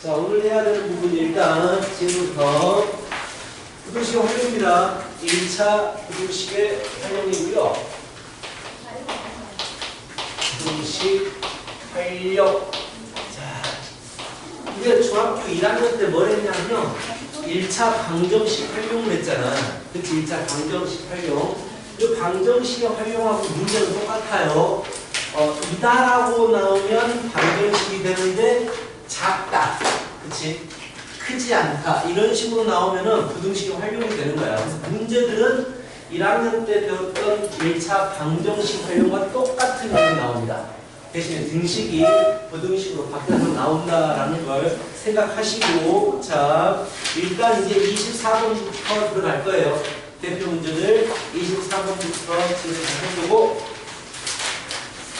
자, 오늘 해야 되는 부분이 일단 지금부터 부등식 활용입니다. 1차 부등식의 활용이고요. 부등식 활용. 자, 우리가 중학교 1학년 때 뭘 했냐면 1차 방정식 활용을 했잖아. 그치? 1차 방정식 활용. 그 방정식의 활용하고 문제는 똑같아요. 이다라고 나오면 방정식이 되는데 작다. 그치? 크지 않다. 이런 식으로 나오면은 부등식이 활용이 되는 거야. 그래서 문제들은 1학년 때 배웠던 1차 방정식 활용과 똑같은 내용이 나옵니다. 대신에 등식이 부등식으로 바뀌어서 나온다라는 걸 생각하시고, 자, 일단 이제 24번부터 들어갈 거예요. 대표 문제를 24번부터 진행을 해보고,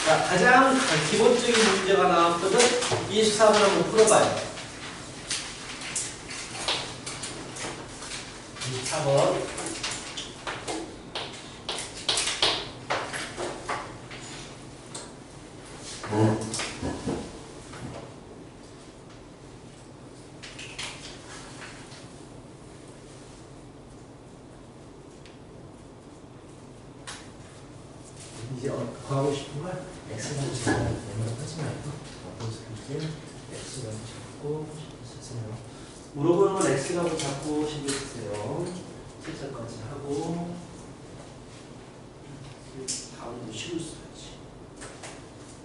자, 가장 기본적인 문제가 나왔거든. 24번 한번 풀어봐요. 24번. 이제 하고 싶은 걸 X라고 잡아야 돼. 하지 말고 어떤 소리지? X라고 잡고 싶으세요. 물어보는 건 X라고 잡고 싶으세요. 실사까지 하고 다음도 식을 써야지.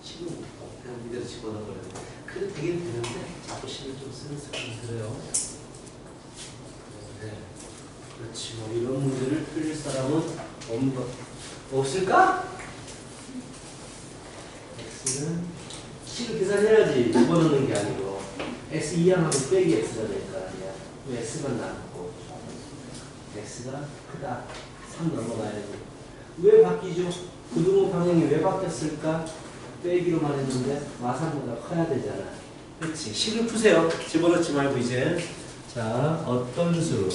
식은 그냥 이대로 집어넣어야 돼. 그래도 되긴 되는데 자꾸 식을 좀 쓰는 습관이 들어요. 네. 그렇지. 뭐 이런 문제를 풀릴 사람은 없는 것 없을까? X는 C를 계산해야지. 집어넣는 게 아니고 X 이항하면 빼기 X가 될 거 아니야. 그럼 X만 남고 X가 크다. 3 넘어가야 돼. 왜 바뀌죠? 부등호 방향이 왜 바뀌었을까? 빼기로만 했는데 마산보다 커야 되잖아. 그렇지. 식을 푸세요. 집어넣지 말고 이제. 자, 어떤 수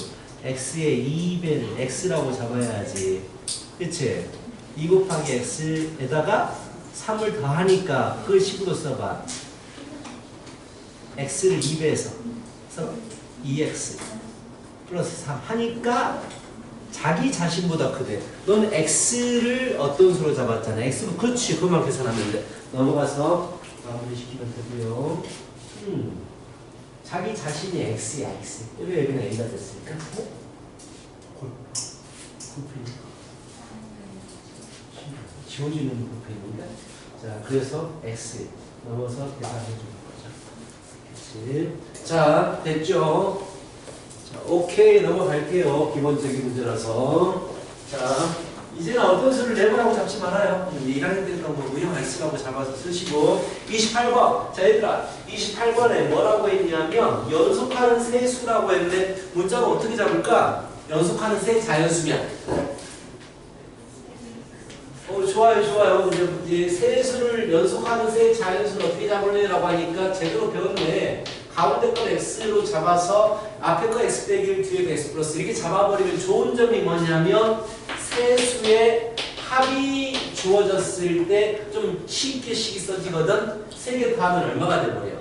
X의 2배는 X라고 잡아야지. 그치? 2 곱하기 X에다가 3을 더하니까 그걸 식으로 써봐. X를 2배에서 2X 플러스 3 하니까 자기 자신보다 크대. 넌 X를 어떤 수로 잡았잖아. X로 그렇지. 그만 계산하면 돼. 넘어가서 마무리시키면 되고요. 자기 자신이 X야. X. 왜 여기는 A가 됐을까? 지워지는 부분인데. 자, 그래서 X 넘어서 계산해 주는 거죠. 그렇지. 자, 됐죠? 자, 오케이 넘어갈게요. 기본적인 문제라서. 자, 이제는 어떤 수를 내보라고 잡지 말아요. 1학년 때 했던 거고요. X라고 잡아서 쓰시고. 28번. 자, 얘들아, 28번에 뭐라고 했냐면 연속하는 세 수라고 했는데 문자로 어떻게 잡을까? 연속하는 세 자연수면. 좋아요, 좋아요. 이제 세 수를 연속하는 세 자연수를 어떻게 잡을래라고 하니까 제대로 배웠네. 가운데 건 X로 잡아서 앞에 거 X 빼기 뒤에 거 X 플러스 이렇게 잡아버리면 좋은 점이 뭐냐면 세 수의 합이 주어졌을 때 좀 쉽게 식이 써지거든. 세 개 더하면 얼마가 돼버려?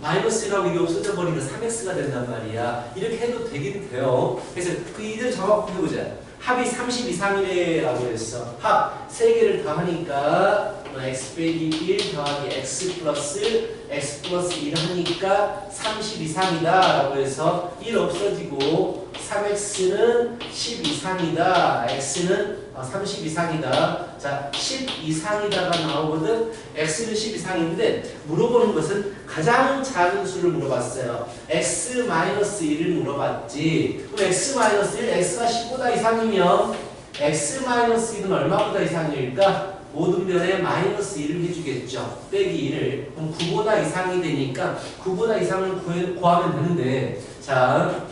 마이너스 1하고 이게 없어져 버리면 3X가 된단 말이야. 이렇게 해도 되긴 돼요. 그래서 그 이들 잡아보고 해보자. 합이 30 이상이래라고 했어. 합 3개를 더하니까 x 빼기 1 더하기 x 플러스 1 하니까 30 이상이다 라고 해서 1 없어지고 3x는 10 이상이다. x는 30 이상이다. 자, 10 이상이다가 나오거든. x는 10 이상인데 물어보는 것은 가장 작은 수를 물어봤어요. x-1을 물어봤지. 그럼 x-1, x가 10보다 이상이면 x-1은 얼마보다 이상일까? 모든 변에 마이너스 1을 해주겠죠. 빼기 1을. 그럼 9보다 이상이 되니까 9보다 이상을 구하면 되는데, 자,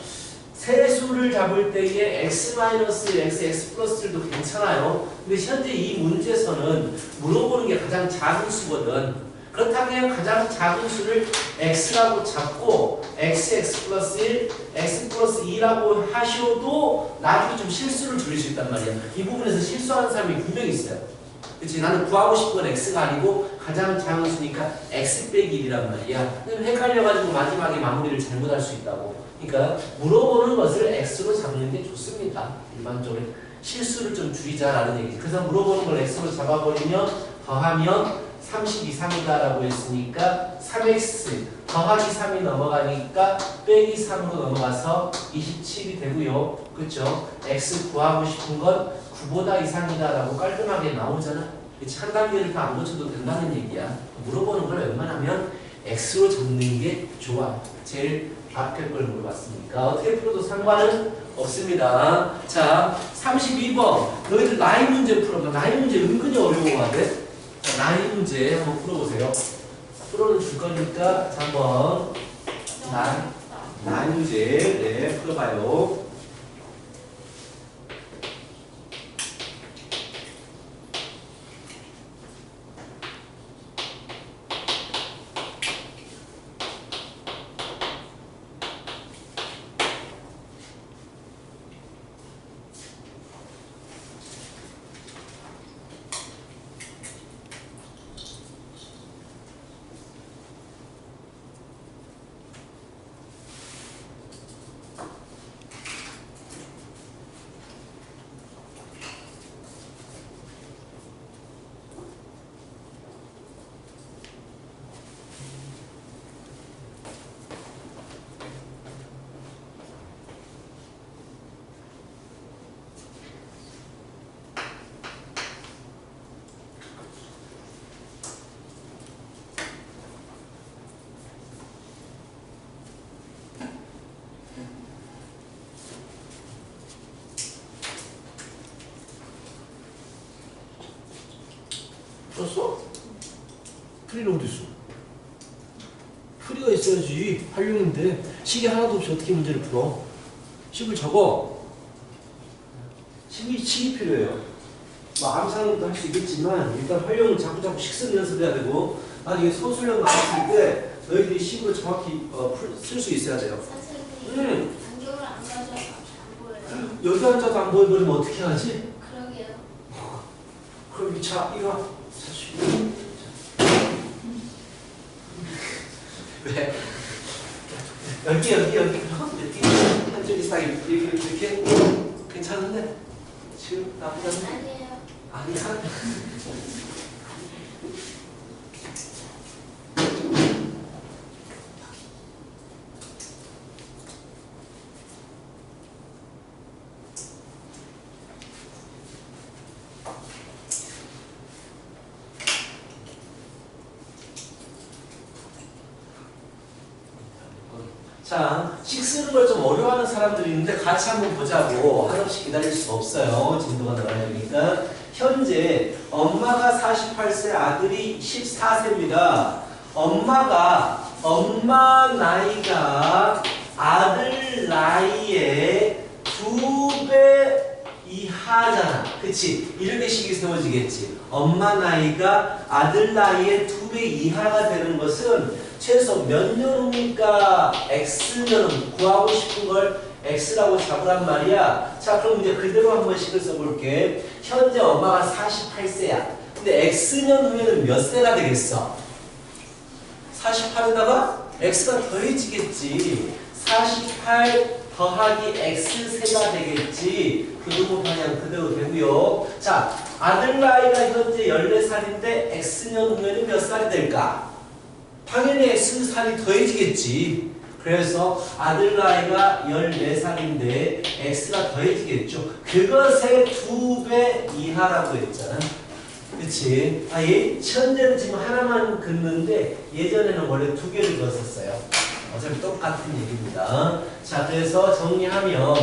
세수를 잡을 때에 x-x, x 플러스들도 괜찮아요. 근데 현재 이 문제에서는 물어보는 게 가장 작은 수거든. 그렇다면 가장 작은 수를 x라고 잡고 x 플러스 1, x 플러스 2라고 하셔도 나중에 좀 실수를 줄일 수 있단 말이야. 이 부분에서 실수하는 사람이 분명히 있어요. 그치? 나는 구하고 싶은 건 x가 아니고 가장 작은 수니까 x 빼기 1이란 말이야. 헷갈려가지고 마지막에 마무리를 잘못할 수 있다고. 그러니까 물어보는 것을 x로 잡는 게 좋습니다. 일반적으로 실수를 좀 줄이자라는 얘기지. 그래서 물어보는 걸 x로 잡아버리면 더하면 30 이상이다 라고 했으니까 3x 더하기 3이 넘어가니까 빼기 3으로 넘어가서 27이 되고요. 그쵸? x 구하고 싶은 건 9보다 이상이다 라고 깔끔하게 나오잖아. 그치? 한 단계를 다 안 고쳐도 된다는 얘기야. 물어보는 걸 웬만하면 x로 잡는 게 좋아. 제일 앞에 걸 물어봤으니까 어떻게 풀어도 상관은 없습니다. 자, 32번 너희들 라인 문제 풀어봐. 라인 문제 은근히 어려워하대. 자, 라인 문제 한번 풀어보세요. 풀어는 줄 거니까 자, 한번 라인 문제 네, 풀어봐요. 풀었어? 풀이는 어디 있어? 풀이가 있어야지. 활용인데 식이 하나도 없이 어떻게 문제를 풀어? 식을 적어. 식이 필요해요. 뭐 암산도 할 수 있겠지만 일단 활용을 자꾸 식 쓰는 연습해야 되고 나중에 소수령 나왔을 때 너희들이 식으로 정확히 쓸 수 있어야 돼요. 선생님, 안경을 안 가져와서 안 보여요. 여기 앉아도 안 보여버리면 어떻게 하지? 그러게요. 그럼 자 이거 왜? 여기 한쪽이 싹 이렇게 괜찮은데? 지금 나쁘지 않네? 아니에요. 아니야? 자, 식 쓰는 걸 좀 어려워하는 사람들이 있는데 같이 한번 보자고. 한없이 기다릴 수 없어요. 진도가 나가야 되니까. 현재 엄마가 48세, 아들이 14세입니다. 엄마 나이가 아들 나이의 2배 이하잖아. 그치? 이렇게 식이 세워지겠지. 엄마 나이가 아들 나이의 2배 이하가 되는 것은 최소 몇 년입니까? X는 구하고 싶은 걸 X라고 잡으란 말이야. 자, 그럼 이제 그대로 한번 식을 써볼게. 현재 엄마가 48세야. 근데 X년 후에는 몇 세가 되겠어? 48에다가 X가 더해지겠지. 48 더하기 X세가 되겠지. 그리고 그냥 그대로 되고요. 자, 아들 나이가 현재 14살인데 X년 후에는 몇 살이 될까? 당연히 X살이 더해지겠지. 그래서 아들 나이가 14살인데 X가 더해지겠죠. 그것의 2배 이하라고 했잖아. 그치? 현재는 지금 하나만 긋는데 예전에는 원래 2개를 그었었어요. 어차피 똑같은 얘기입니다. 자, 그래서 정리하면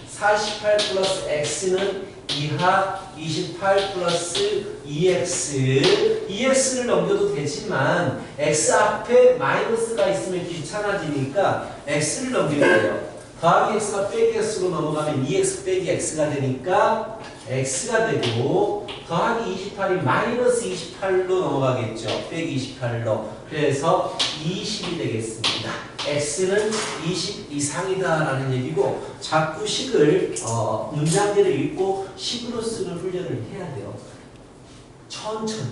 48 플러스 X는 이하 28 플러스 2x 2x를 넘겨도 되지만 x 앞에 마이너스가 있으면 귀찮아지니까 x를 넘기면 돼요. 더하기 x가 빼기 x로 넘어가면 2x 빼기 x가 되니까 x가 되고 더하기 28이 마이너스 28로 넘어가겠죠. 빼기 28로. 그래서 20이 되겠습니다. x는 20 이상이다 라는 얘기고 자꾸 식을 문장제를 읽고 식으로 쓰는 훈련을 해야 돼요. 천천히.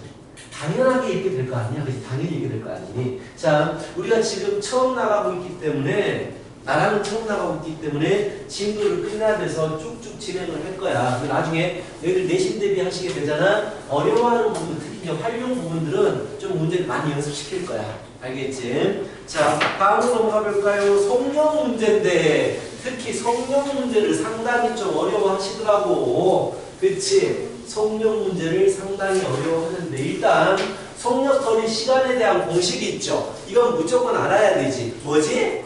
당연하게 이렇게 될 거 아니야? 그치? 당연히 이렇게 될 거 아니니? 자, 우리가 지금 처음 나가고 있기 때문에 나라는 처음 나가고 있기 때문에 진도를 끝내야 돼서 쭉쭉 진행을 할 거야. 나중에 너희들 내신 대비하시게 되잖아. 어려워하는 부분, 특히 이제 활용 부분들은 좀 문제를 많이 연습시킬 거야. 알겠지? 자, 다음으로 넘어가 볼까요? 성령 문제인데 특히 성령 문제를 상당히 좀 어려워하시더라고. 그치? 성령 문제를 상당히 어려워하는데 일단 성령 거리 시간에 대한 공식이 있죠. 이건 무조건 알아야 되지. 뭐지?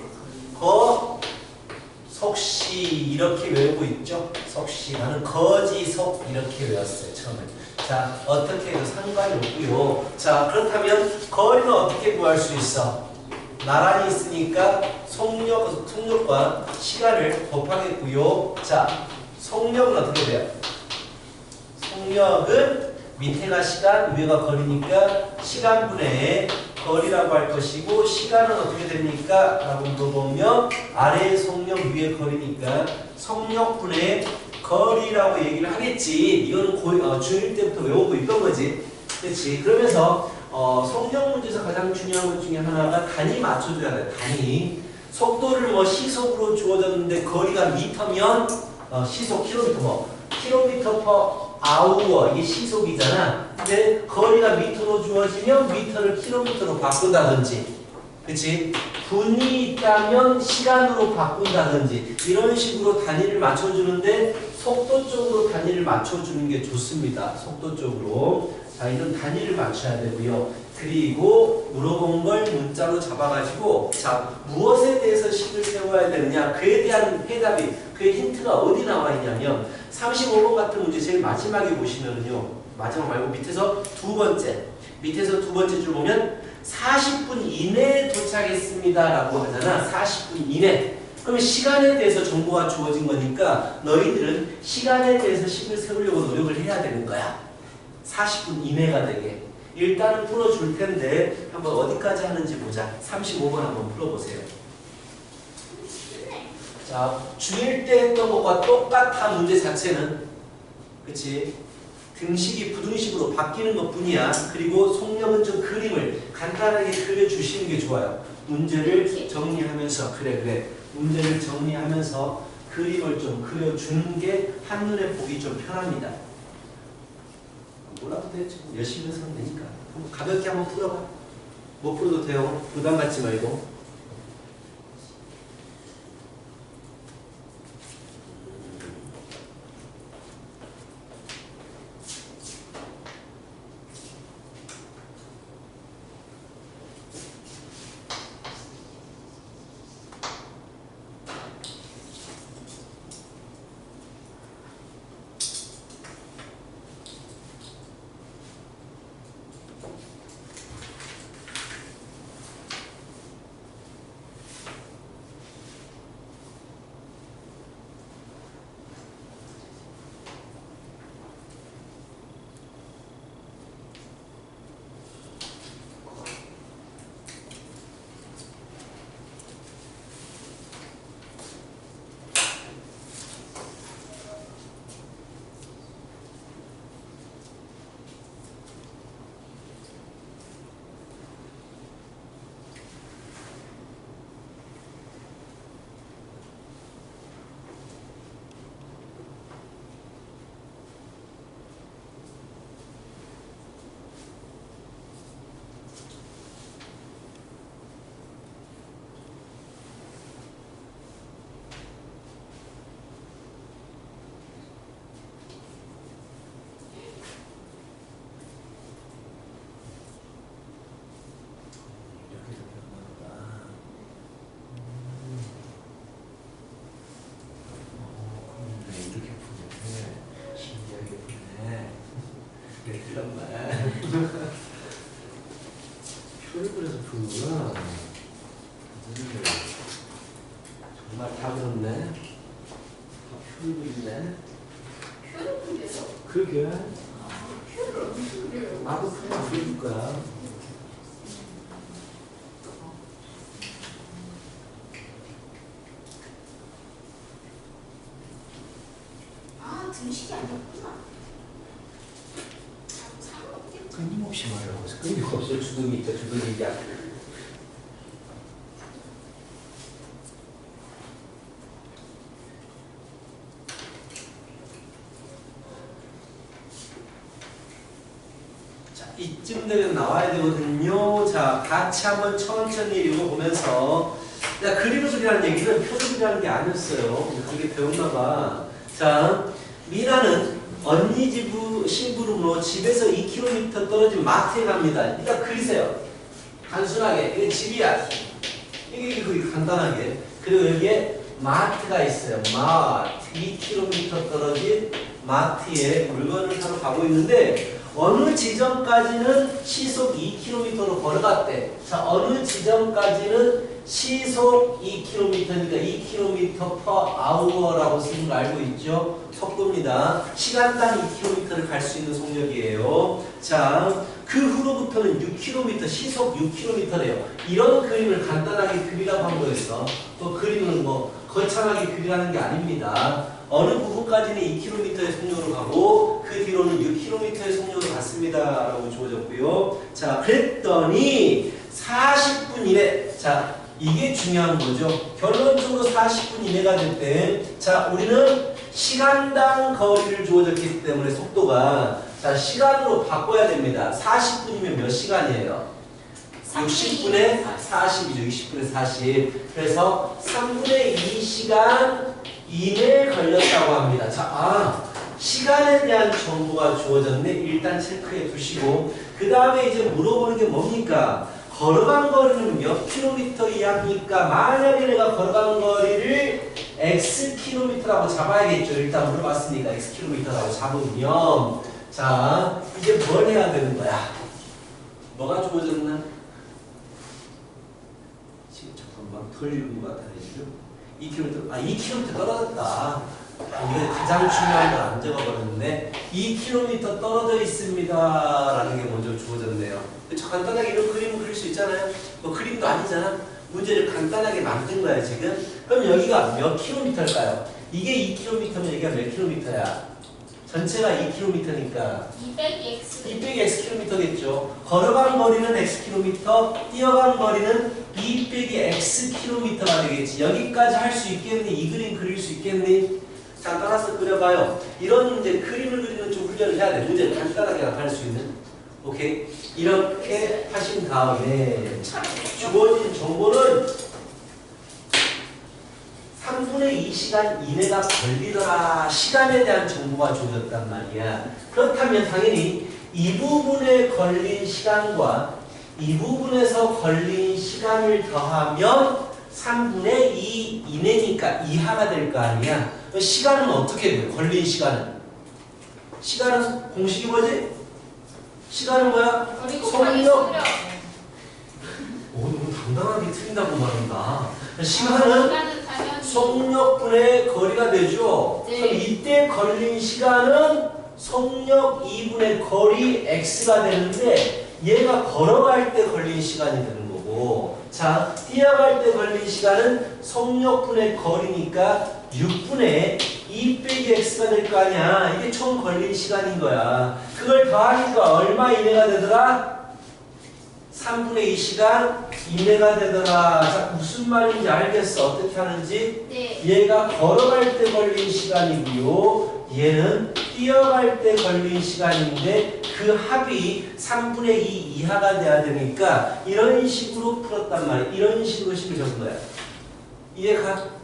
석시 이렇게 외우고 있죠. 석시 나는 거지석 이렇게 외웠어요 처음에. 자, 어떻게 해도 상관이 없고요. 자, 그렇다면 거리는 어떻게 구할 수 있어? 나란히 있으니까 속력과 시간을 곱하겠고요. 자, 속력은 어떻게 돼요? 속력은 밑에가 시간, 위가 거리니까 시간분의 거리라고 할 것이고 시간은 어떻게 됩니까? 라고 물어보면 아래의 속력, 위의 거리니까 속력분의 거리라고 얘기를 하겠지. 이거는 중1 때부터 외우고 있던 거지. 그렇지? 그러면서 속력 문제에서 가장 중요한 것 중에 하나가 단위 맞춰줘야 돼. 단위. 속도를 뭐 시속으로 주어졌는데 거리가 미터면 시속 킬로미터 퍼 아우어 이게 시속이잖아. 근데 거리가 미터로 주어지면 미터를 킬로미터로 바꾼다든지, 그치? 분이 있다면 시간으로 바꾼다든지 이런 식으로 단위를 맞춰주는데 속도 쪽으로 단위를 맞춰주는 게 좋습니다. 속도 쪽으로. 자, 이런 단위를 맞춰야 되고요. 그리고 물어본 걸 문자로 잡아가지고 자, 무엇에 대해서 식을 세워야 되느냐 그에 대한 해답이 그의 힌트가 어디 나와 있냐면 35번 같은 문제 제일 마지막에 보시면은요. 마지막 말고 밑에서 두 번째 줄 보면 40분 이내에 도착했습니다 라고 하잖아. 40분 이내. 그러면 시간에 대해서 정보가 주어진 거니까 너희들은 시간에 대해서 식을 세우려고 노력을 해야 되는 거야. 40분 이내가 되게. 일단은 풀어줄 텐데 한번 어디까지 하는지 보자. 35번 한번 풀어보세요. 자, 중1 때 했던 것과 똑같아. 문제 자체는. 그치? 등식이 부등식으로 바뀌는 것 뿐이야. 그리고 속력은 좀 그림을 간단하게 그려주시는 게 좋아요. 문제를 정리하면서 그래 문제를 정리하면서 그림을 좀 그려주는 게 한눈에 보기 좀 편합니다. 몰라도 돼. 열심히 해서 하면 되니까. 한번 가볍게 한번 풀어봐. 못 풀어도 돼요. 부담 갖지 말고. 표를 그려서 푸는구나. 정말 다 그렇네. 다 표를 그리네. 표를 그려요? 그러게. 표를 어디서 그려요? 나도 표를 안 그릴 거야. 아, 등식이 아니었구나. 상관없겠지. 그니 뭐 없이 말하고 있어. 의미가 없어. 주둥이 있다. 주둥이 야. 자, 이쯤 되면 나와야 되거든요. 자, 같이 한번 천천히 읽어보면서 야, 그림을 그리라는 얘기는 표를 그리라는 게 아니었어요. 근데 그게 배웠나 봐. 자, 미나는 언니 집 심부름으로 집에서 2km 떨어진 마트에 갑니다. 일단 그리세요. 단순하게. 이게 집이야. 이게 간단하게. 그리고 여기에 마트가 있어요. 마트. 2km 떨어진 마트에 물건을 사러 가고 있는데 어느 지점까지는 시속 2km로 걸어갔대. 자, 어느 지점까지는 시속 2km니까 2km per hour라고 쓰는 거 알고 있죠? 속도입니다. 시간당 2km를 갈 수 있는 속력이에요. 자, 그 후로부터는 6km, 시속 6km래요. 이런 그림을 간단하게 그리라고 한 거였어. 또 그림은 뭐 거창하게 그리라는 게 아닙니다. 어느 부분까지는 2km의 속력으로 가고 그 뒤로는 6km의 속력으로 갔습니다. 라고 주어졌고요. 자, 그랬더니 40분 이내. 자, 이게 중요한 거죠. 결론적으로 40분 이내가 될 때, 자, 우리는 시간당 거리를 주어졌기 때문에 속도가, 자, 시간으로 바꿔야 됩니다. 40분이면 몇 시간이에요? 60분에 40이죠. 60분에 40. 그래서 3분의 2시간 이내에 걸렸다고 합니다. 자, 시간에 대한 정보가 주어졌네. 일단 체크해 두시고, 그 다음에 이제 물어보는 게 뭡니까? 걸어간 거리는 몇 킬로미터 이하입니까? 만약에 내가 걸어간 거리를 x 킬로미터라고 잡아야겠죠. 일단 물어봤으니까 x 킬로미터라고 잡으면, 자, 이제 뭘 해야 되는 거야? 뭐가 주어졌나? 지금 잠깐만 덜 읽은 것 같아요. 2km, 2km 떨어졌다. 이게 가장 중요한 걸 안 적어버렸는데 2km 떨어져 있습니다 라는 게 먼저 주어졌네요. 저 간단하게 이런 그림을 그릴 수 있잖아요. 뭐 그림도 아니잖아. 문제를 간단하게 만든 거야 지금. 그럼 여기가 몇 킬로미터일까요? 이게 2km면 여기가 몇 킬로미터야? 전체가 2km니까 200x 킬로미터겠죠. 걸어간 거리는 x 킬로미터, 뛰어간 거리는 200x 킬로미터가 되겠지. 여기까지 할 수 있겠니? 이 그림 그릴 수 있겠니? 자, 따라서 그려봐요. 이런 이제 그림을 그리는 좀 훈련을 해야 돼. 문제를 간단하게 나타낼 수 있는. 오케이? 이렇게 하신 다음에 주어진 정보는 3분의 2시간 이내가 걸리더라. 시간에 대한 정보가 주어졌단 말이야. 그렇다면 당연히 이 부분에 걸린 시간과 이 부분에서 걸린 시간을 더하면 3분의 2 이내니까 이하가 될 거 아니야. 시간은 어떻게 돼? 걸린 시간은? 시간은 공식이 뭐지? 시간은 뭐야? 속력. 오, 너무 당당하게 틀린다고 말한다. 시간은 속력분의 거리가 되죠. 네. 그럼 이때 걸린 시간은 속력 2분의 거리 x가 되는데 얘가 걸어갈 때 걸린 시간이 되는 거고, 자, 뛰어갈 때 걸린 시간은 속력분의 거리니까 6분의 2 빼기 x가 될 거 아니야. 이게 총 걸린 시간인 거야. 그걸 더하니까 얼마 이내가 되더라? 3분의 2시간 이내가 되더라. 자, 무슨 말인지 알겠어? 어떻게 하는지? 네. 얘가 걸어갈 때 걸린 시간이고요. 얘는 뛰어갈 때 걸린 시간인데 그 합이 3분의 2 이하가 돼야 되니까 이런 식으로 풀었단 말이야. 이런 식으로 식을 적은 거야. 이해가?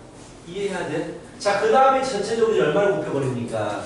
이해해야 돼? 자, 그 다음에 전체적으로 얼마를 곱해버립니까?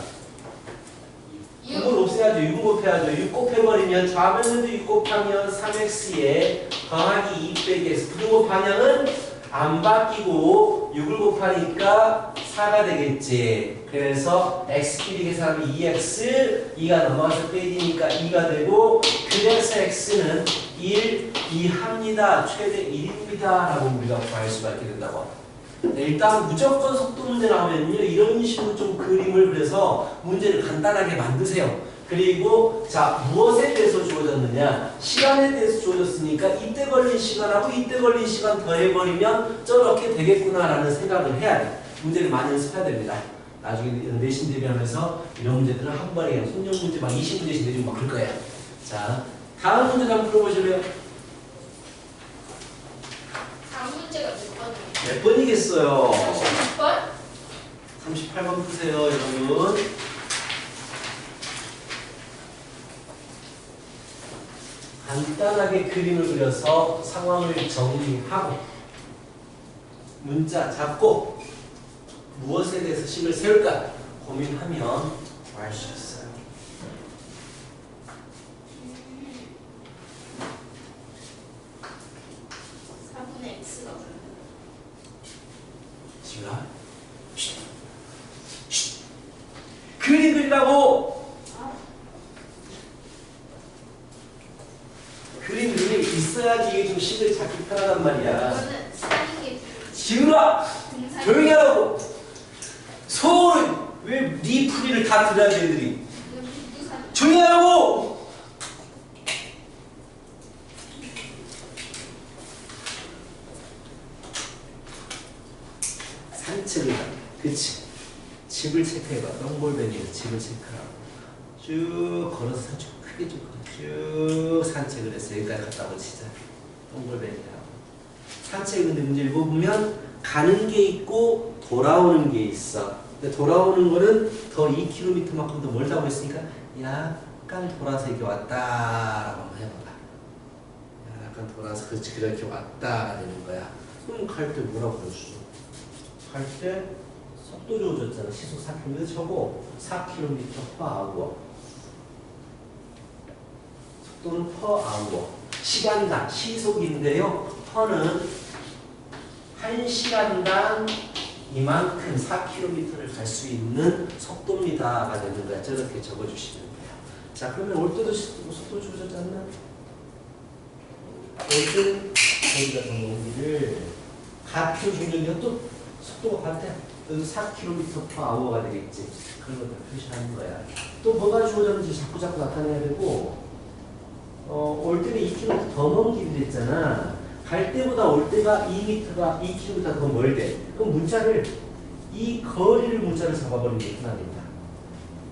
6을 없애야죠. 6을 곱해야죠. 6 곱해버리면 좌변에도 6 곱하면 3x에 더하기 2 빼기 x. 그리고 방향은 안 바뀌고 6을 곱하니까 4가 되겠지. 그래서 x끼리 계산하면 2x, 2가 넘어가서 빼기니까 2가 되고, 그래서 x는 1 이하입니다. 최대 1입니다. 라고 우리가 구할 수가 있게 된다고. 네, 일단 무조건 속도 문제 나오면요, 이런 식으로 좀 그림을 그려서 문제를 간단하게 만드세요. 그리고 자, 무엇에 대해서 주어졌느냐? 시간에 대해서 주어졌으니까 이때 걸린 시간하고 이때 걸린 시간 더해버리면 저렇게 되겠구나라는 생각을 해야 돼. 문제를 많이 연습해야 됩니다. 나중에 내신 대비하면서 이런 문제들은 한 번에 그냥 손님 문제 막 20문제씩 내주고 막 그럴 거예요. 자, 다음 문제 한번 풀어보실래요? 다음 문제가 몇 번이에요? 몇 번이겠어요? 36번? 38번 푸세요, 여러분. 간단하게 그림을 그려서 상황을 정리하고 문자 잡고 무엇에 대해서 식을 세울까 고민하면 알 수 있어요. 4분의 x가 뭐예요? 지우라. 그림 그리라고. 그림 눈에 있어야지 이게 좀 식을 잡기 편하단 말이야. 이거는 사는 게 지우라. 등산. 조용히 하라고. 서울 왜네 풀이를 다 들어야 돼 애들이. 이거 부산. 조용히 하라고. 산책을 가. 그치. 집을 체크해봐. 똥볼베니에서 집을 체크하고 쭉 걸어서 산책 크게 쭉 산책을 해서 여기까지 갔다 오고 진짜 똥볼베니하고 산책. 근데 문제 읽어보면 가는 게 있고 돌아오는 게 있어. 근데 돌아오는 거는 더 2km만큼 더 멀다고 했으니까 약간 돌아서 이렇게 왔다라고 한번 해봐봐. 약간 돌아서 그렇지 그렇게 왔다가 되는 거야. 그럼 갈 때 뭐라고 그러죠? 갈 때 속도 주어졌잖아. 시속 4km 저거 4km per hour. 속도는 per hour. 시간당 시속인데요. per는 1시간당 이만큼 4km를 갈 수 있는 속도입니다가 되는 거야. 저렇게 적어주시면 돼요. 자, 그러면 올 때도 속도 주어졌지 않나? 올 때는 거기다 정리를 같은 중력이가 또 속도가 같아. 여기 4km per hour가 되겠지. 그런 것들 표시하는 거야. 또 뭐가 주어졌는지 자꾸 나타내야 되고, 올 때는 2km 더 먼 길이 됐잖아. 갈 때보다 올 때가 2km 더 멀대. 그럼 문자를, 이 거리를 문자를 잡아버리는 게 흔합니다.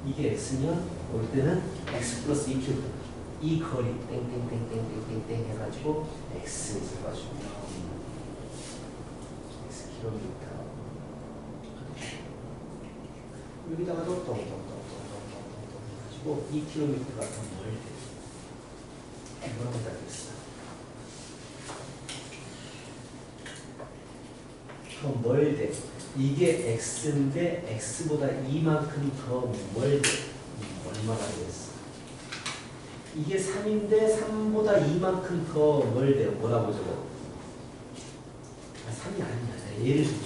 이게 x면 올 때는 x 플러스 2km. 이 거리, 땡땡땡땡땡땡 해가지고 x를 잡아줍니다. x km. 여기다가 똥똥똥똥똥똥똥 해가지고 2km가 더 멀대. 뭐라고答겠어? 더 멀대. 이게 x인데 x보다 이만큼 더 멀대. 얼마나 되겠어? 이게 3인데 3보다 이만큼 더 멀대. 뭐라고 적어? 3이 아니야. 예를 들면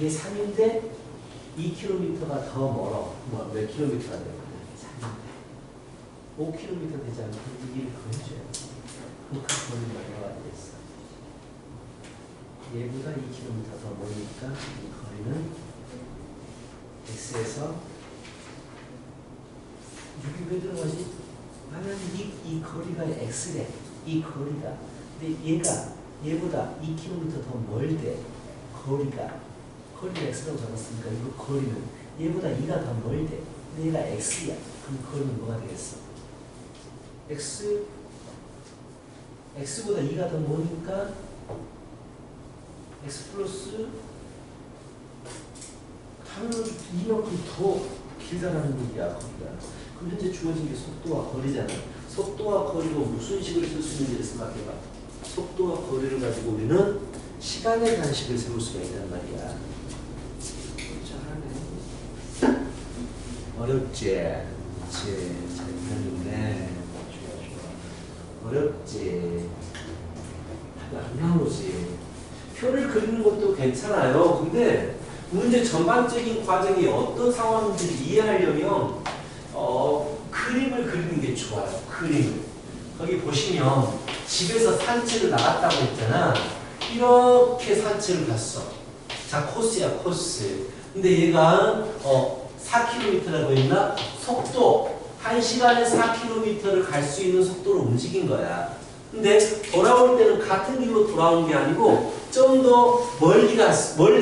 얘 3인데 2km가 더 멀어. 몇 km가 되거든? 5km 되지 않고 이 길을 더해줘요. 그만큼 거리가 얼마가 되겠어? 얘보다 2km 더 멀으니까 이 거리는 x에서 여기 왜 들어가지? 만약 이 거리가 x래. 이 거리가. 근데 얘가 얘보다 2km 더 멀대. 거리를 x라고 잡았으니까 이거 거리는 얘보다 2가 더 멀대. 근데 얘가 x야. 그럼 거리는 뭐가 되겠어? x보다 2가 더 머니까 x 플러스 당연히 이만큼 더 길다라는 얘기야. 거리가. 그럼 현재 주어진 게 속도와 거리잖아. 속도와 거리로 무슨 식을 쓸 수 있는지를 생각해봐. 속도와 거리를 가지고 우리는 시간의 단식을 세울 수가 있단 말이야. 잘하네. 어렵지? 그치. 잘 했는데. 좋아. 어렵지? 안 나오지. 표를 그리는 것도 괜찮아요. 근데 문제 전반적인 과정이 어떤 상황인지 이해하려면 그림을 그리는 게 좋아요. 그림을. 거기 보시면 집에서 산책을 나갔다고 했잖아. 이렇게 산책을 갔어. 자, 코스야, 코스. 근데 얘가 4km라고 했나? 속도. 1시간에 4km를 갈 수 있는 속도로 움직인 거야. 근데 돌아올 때는 같은 길로 돌아온 게 아니고 좀 더 멀리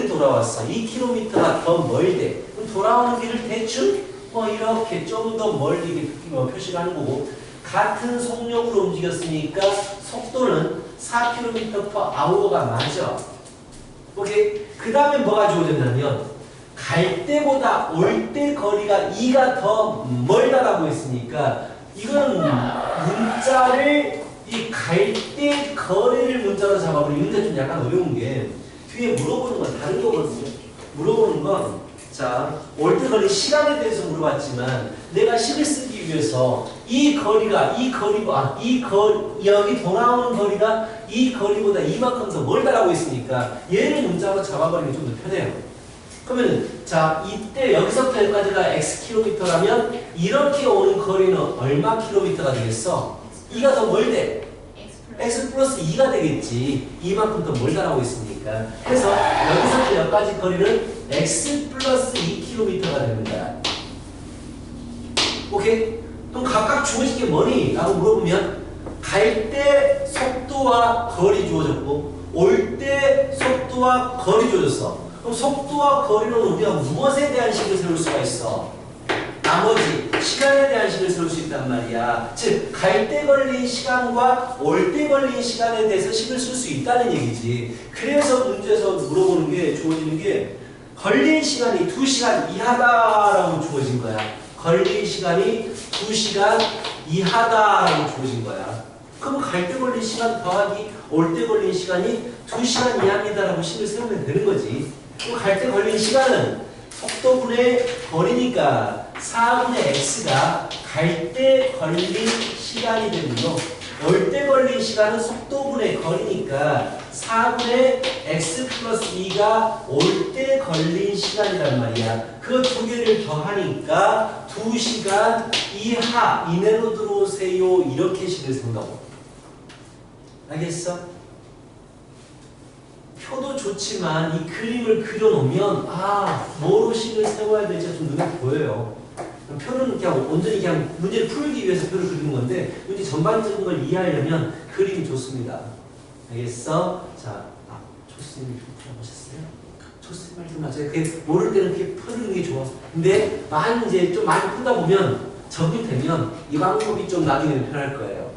돌아왔어. 2km가 더 멀대. 그럼 돌아오는 길을 대충 이렇게 좀 더 멀리 표시를 하는 거고, 같은 속력으로 움직였으니까 속도는 4km/h가 맞아. 오케이? 그 다음에 뭐가 주어졌냐면 갈 때보다 올 때 거리가 2가 더 멀다라고 했으니까 이거는 문자를 이 갈 때 거리를 문자로 잡아버리면 문제 좀 약간 어려운 게 뒤에 물어보는 건 다른 거거든요. 물어보는 건 자, 올 때 걸린 시간에 대해서 물어봤지만 내가 식을 쓰기 위해서 이 거리가 여기 돌아오는 거리가 이 거리보다 이만큼 더 멀다라고 했으니까 얘를 문자로 잡아버리면 좀 더 편해요. 그러면 자, 이때 여기서부터 여기까지가 x km라면 이렇게 오는 거리는 얼마 킬로미터가 되겠어? 2가 더 멀대. x 플러스 2가 되겠지. 이만큼 더 멀다라고 했으니까. 그래서 여기서부터 여기까지 거리는 x 플러스 2km가 되는 거야. 오케이? 그럼 각각 주어진 게 뭐니? 라고 물어보면 갈 때 속도와 거리 주어졌고 올 때 속도와 거리 주어졌어. 그럼 속도와 거리는 우리가 무엇에 대한 식을 세울 수가 있어? 나머지 시간에 대한 식을 세울 수 있단 말이야. 즉, 갈 때 걸린 시간과 올 때 걸린 시간에 대해서 식을 쓸 수 있다는 얘기지. 그래서 문제에서 물어보는 게 주어지는 게 걸린 시간이 2시간 이하다라고 주어진 거야. 걸린 시간이 2시간 이하다라고 주어진 거야. 그럼 갈 때 걸린 시간 더하기 올 때 걸린 시간이 2시간 이하입니다라고 식을 세우면 되는 거지. 그럼 갈 때 걸린 시간은 속도분의 거리니까 4분의 x가 갈 때 걸린 시간이 되고요. 올 때 걸린 시간은 속도분의 거리니까 4분의 x 플러스 2가 올 때 걸린 시간이란 말이야. 그 두 개를 더하니까 2시간 이하 이내로 들어오세요. 이렇게 식을 세운다고. 알겠어? 표도 좋지만 이 그림을 그려놓으면 뭐로 식을 세워야 될지 좀 눈에 보여요. 표는 그냥 온전히 그냥 문제를 풀기 위해서 표를 그리는 건데 문제 전반적인 걸 이해하려면 그림이 좋습니다. 알겠어? 자, 조스님 보셨어요? 조스님 말 좀 맞아요. 그게 모를 때는 그게 푸는 게 좋아. 근데 이제 좀 많이 풀다 보면 적용되면 이 방법이 좀 나중에는 편할 거예요.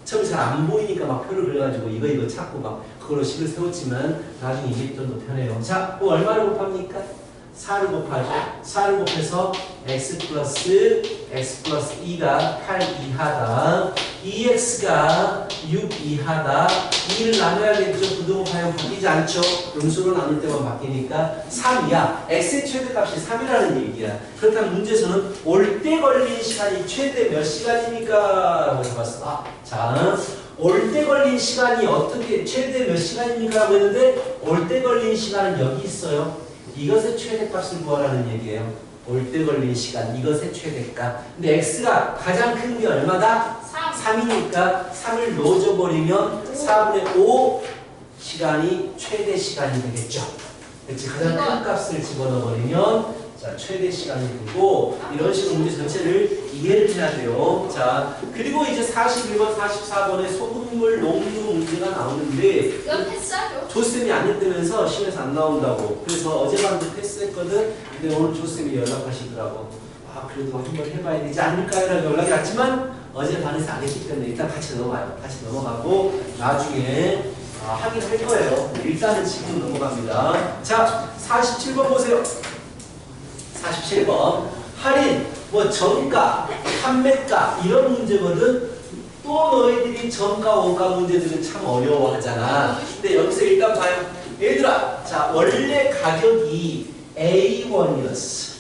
처음에 잘 안 보이니까 막 표를 그려가지고 이거 찾고 막 그걸로 식을 세웠지만 나중에 이게 좀 더 편해요. 자, 뭐 얼마를 곱합니까? 4를 곱하죠. 4를 곱해서 x 플러스 2가 8 이하다. 2x가 6 이하다. 2를 나눠야겠죠. 부등호하면 바뀌지 않죠. 음수로 나눌 때만 바뀌니까 3이야. x의 최대값이 3이라는 얘기야. 그렇다면 문제에서는 올 때 걸린 시간이 최대 몇 시간입니까? 라고 잡았어. 자, 올 때 걸린 시간이 어떻게 최대 몇 시간입니까? 라고 했는데 올 때 걸린 시간은 여기 있어요. 이것의 최대값을 구하라는 얘기예요. 올 때 걸린 시간, 이것의 최대값. 근데 x가 가장 큰 게 얼마다? 3이니까 3을 넣어줘버리면 4분의 5 시간이 최대 시간이 되겠죠. 그렇지? 가장 큰 값을 집어넣어버리면 자, 최대 시간이 되고 이런 식으로 문제 전체를 이해를 해야 돼요. 자, 그리고 이제 41번, 44번에 소금물 농도 문제가 나오는데 이건 패스하죠. 조쌤이 안 했다면서 시험에서 안 나온다고. 그래서 어젯밤도 패스했거든. 근데 오늘 조쌤이 연락하시더라고. 그래도 한번 해봐야 되지 않을까요? 라고 연락이 왔지만 어제 반에서 안 했기 때문에 일단 같이 넘어가요. 같이 넘어가고 나중에 확인할 거예요. 일단은 지금 넘어갑니다. 자, 47번 보세요. 47번 할인, 정가, 판매가 이런 문제거든. 또 너희들이 정가, 원가 문제들은 참 어려워하잖아. 근데 여기서 일단 봐요. 얘들아, 자, 원래 가격이 A1이었어.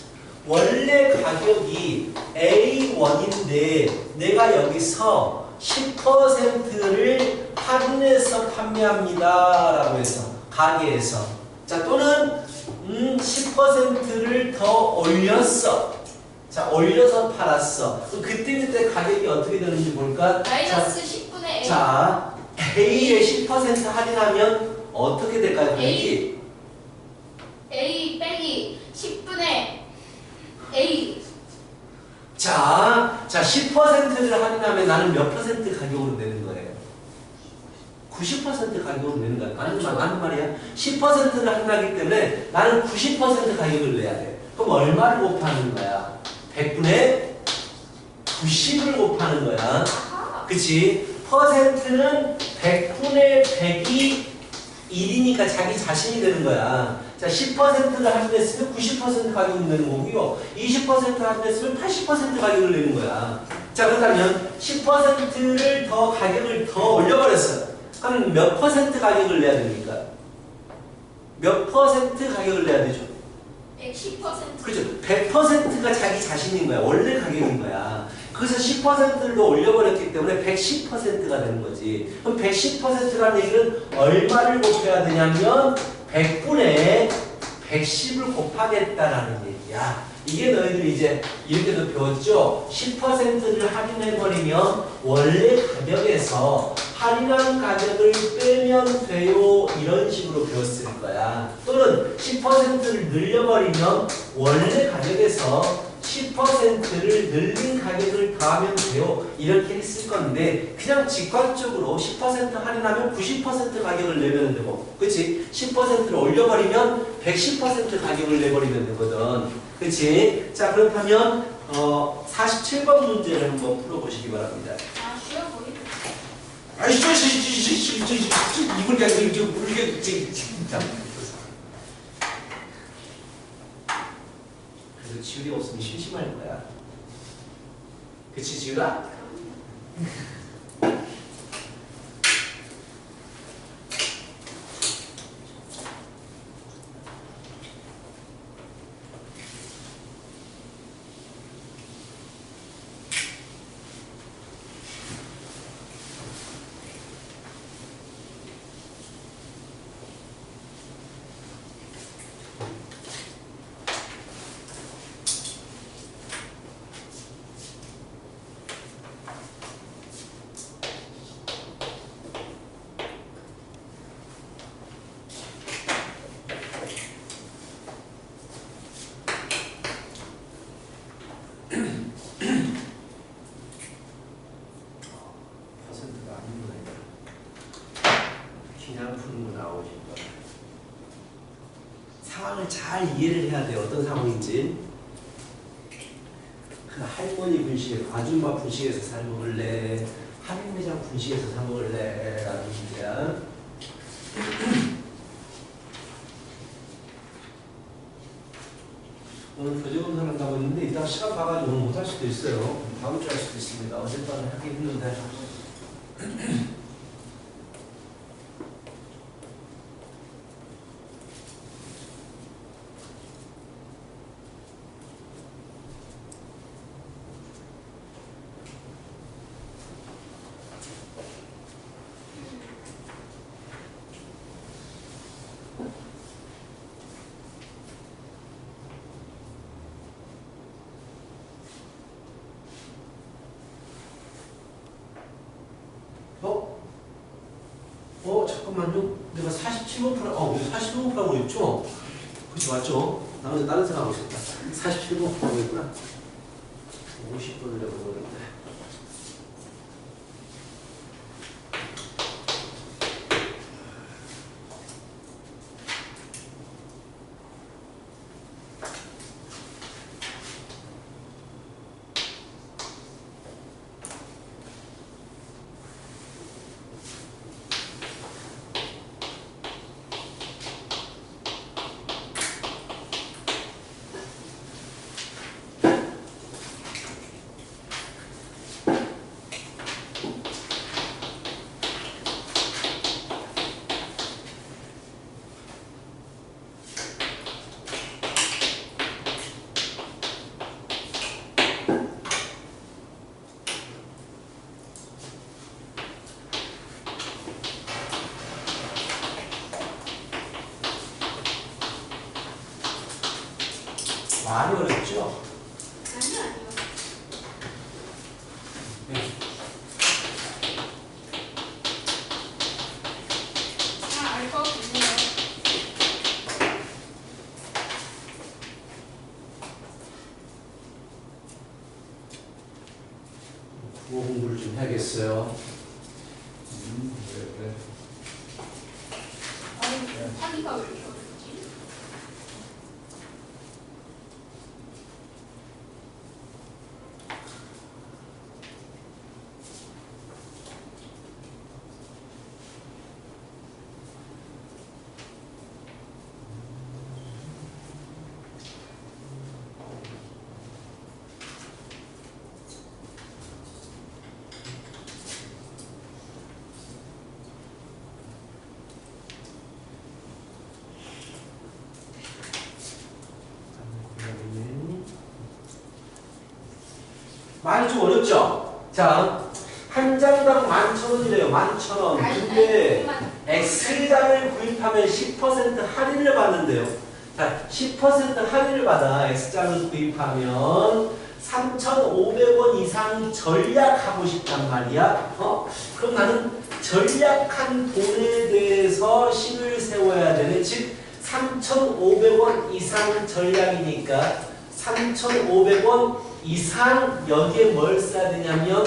원래 가격이 A1인데 내가 여기서 10%를 할인해서 판매합니다 라고 해서 가게에서 자 또는 10%를 더 올렸어. 자, 올려서 팔았어. 그때 가격이 어떻게 되는지 볼까? 마이너스 10분의 A. 자, A에 10% 할인하면 어떻게 될까요? 가격이? A 빼기 10분의 A. 자, 10%를 할인하면 나는 몇 퍼센트 가격으로 내는 거예요? 90% 가격으로 내는 거야. 맞는 말이야. 10%를 할인하기 때문에 나는 90% 가격을 내야 돼. 그럼 얼마를 곱하는 거야? 100분의 90을 곱하는 거야. 그치? 퍼센트는 100분의 100이 1이니까 자기 자신이 되는 거야. 자, 10%를 할인했으면 90% 가격이 되는 거고요. 20% 할인했으면 80% 가격을 내는 거야. 자, 그렇다면 10%를 더 가격을 더 올려버렸어요. 그럼 몇 퍼센트 가격을 내야 됩니까? 몇 퍼센트 가격을 내야 되죠? 110%. 그죠? 100%가 자기 자신인 거야. 원래 가격인 거야. 그래서 10%를 더 올려버렸기 때문에 110%가 되는 거지. 그럼 110%라는 얘기는 얼마를 곱해야 되냐면 100분의 110을 곱하겠다라는 얘기야. 이게 너희들이 이제 이렇게도 배웠죠? 10%를 할인해버리면 원래 가격에서 할인한 가격을 빼면 돼요. 이런 식으로 배웠을 거야. 또는 10%를 늘려버리면 원래 가격에서 10%를 늘린 가격을 더하면 돼요. 이렇게 했을 건데 그냥 직관적으로 10% 할인하면 90% 가격을 내면 되고, 그치? 10%를 올려버리면 110% 가격을 내버리면 되거든. 그치? 자, 그렇다면 47번 문제를 한번 풀어보시기 바랍니다. 아, 쉬워 보이네. 아이씨, 이걸 그냥 이렇게 물게 진짜. 그래서 지율이 없으면 심심할 거야. 그치, 지율아? 상황을 잘 이해를 해야 돼요. 어떤 상황인지. 그 할머니 분식에서, 아줌마 분식에서 사 먹을래? 할인매장 분식에서 사 먹을래? 라는 문제야. 오늘 교재 검사를 한다고 했는데 이따 시간 봐가지고 오늘 못할 수도 있어요. 다음 주에 할 수도 있습니다. 어젯밤에 하기 힘든데. 잠깐만요. 내가 47번프라고, 45번프라고 했죠? 그치, 맞죠? 나 먼저 다른 생각하고 있었다. 47번프라고 했구나. 50번을 내보는데. 많이 어렵죠? 아니요, 아니요. 네. 알 것 같네요. 국어 공부를 좀 해야겠어요. 그래. 아니, 하기가 왜 이렇게 어렵지? 많이 좀 어렵죠? 자, 한 장당 11,000원이래요. 11,000원. 근데 X장을 구입하면 10% 할인을 받는데요. 자, 10% 할인을 받아 X장을 구입하면 3,500원 이상 절약하고 싶단 말이야. 그럼 나는 절약한 돈에 대해서 식을 세워야 되네. 즉 3,500원 이상 절약이니까 3,500원 이상 여기에 뭘 써야 되냐면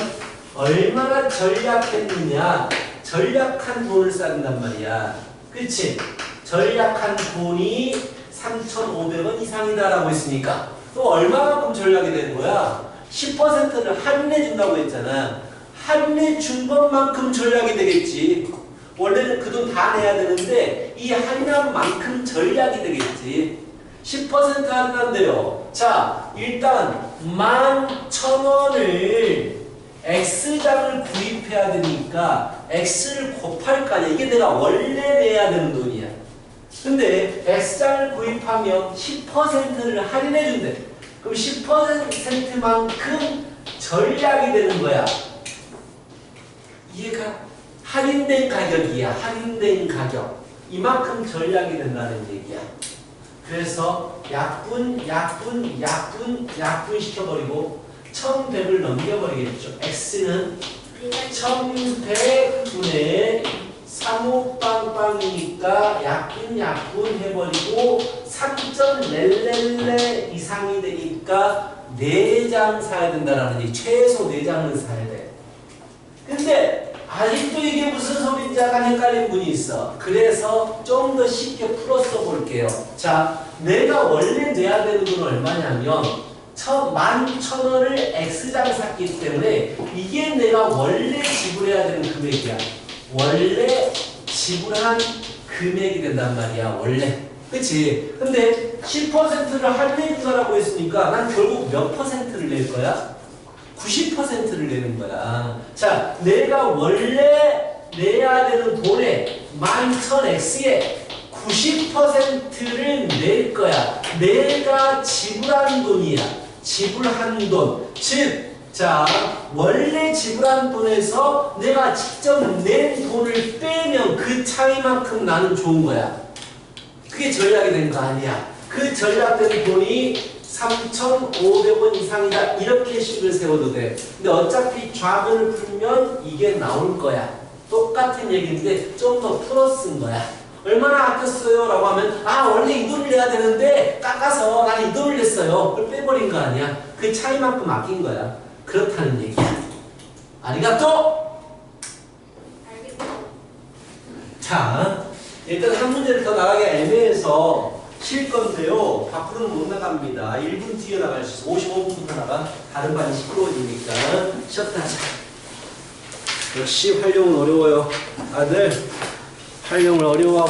얼마나 절약했느냐, 절약한 돈을 써야 된단 말이야. 그치? 절약한 돈이 3,500원 이상이다라고 했으니까 또 얼마만큼 절약이 되는 거야? 10%를 할인해 준다고 했잖아. 할인해 준 것만큼 절약이 되겠지. 원래는 그 돈 다 내야 되는데 이 할인한 만큼 절약이 되겠지. 10% 할인한대요. 자, 일단 11,000원을 X장을 구입해야 되니까 X를 곱할 거 아니야. 이게 내가 원래 내야 되는 돈이야. 근데 X장을 구입하면 10%를 할인해 준대. 그럼 10%만큼 절약이 되는 거야. 이해가? 할인된 가격이야. 할인된 가격. 이만큼 절약이 된다는 얘기야. 그래서 약분 시켜버리고 1100을 넘겨버리겠죠. X는 1100분의 35빵빵이니까 약분 해버리고 3.렐렐레 이상이 되니까 4장 사야 된다라는 얘기. 최소 4장은 사야 돼. 근데 아직도 이게 무슨 소리인지 약간 헷갈린 분이 있어. 그래서 좀 더 쉽게 풀어서 볼게요. 자, 내가 원래 내야 되는 건 얼마냐면 11,000원을 X장 샀기 때문에 이게 내가 원래 지불해야 되는 금액이야. 원래 지불한 금액이 된단 말이야. 원래. 그치? 근데 10%를 할인해 주라고 했으니까 난 결국 몇 퍼센트를 낼 거야? 90%를 내는 거야. 자, 내가 원래 내야 되는 돈의 11,000X에 90%를 낼 거야. 내가 지불한 돈이야. 지불한 돈. 즉, 자, 원래 지불한 돈에서 내가 직접 낸 돈을 빼면 그 차이만큼 나는 좋은 거야. 그게 절약이 된 거 아니야. 그 절약된 돈이 3,500원 이상이다. 이렇게 식을 세워도 돼. 근데 어차피 좌변을 풀면 이게 나올 거야. 똑같은 얘기인데 좀 더 풀어 쓴 거야. 얼마나 아꼈어요? 라고 하면 원래 이 돈을 내야 되는데 깎아서 난 이 돈을 냈어요. 그걸 빼버린 거 아니야. 그 차이만큼 아낀 거야. 그렇다는 얘기야. 아리가또! 자, 일단 한 문제를 더 나가기 애매해서 쉴 건데요. 밖으로는 못 나갑니다. 1분 뒤에 나갈 수 있어. 55분부터 나가. 다른 반이 시끄러워지니까 쉬었다 하자. 역시 활용은 어려워요. 아들, 활용을 어려워하고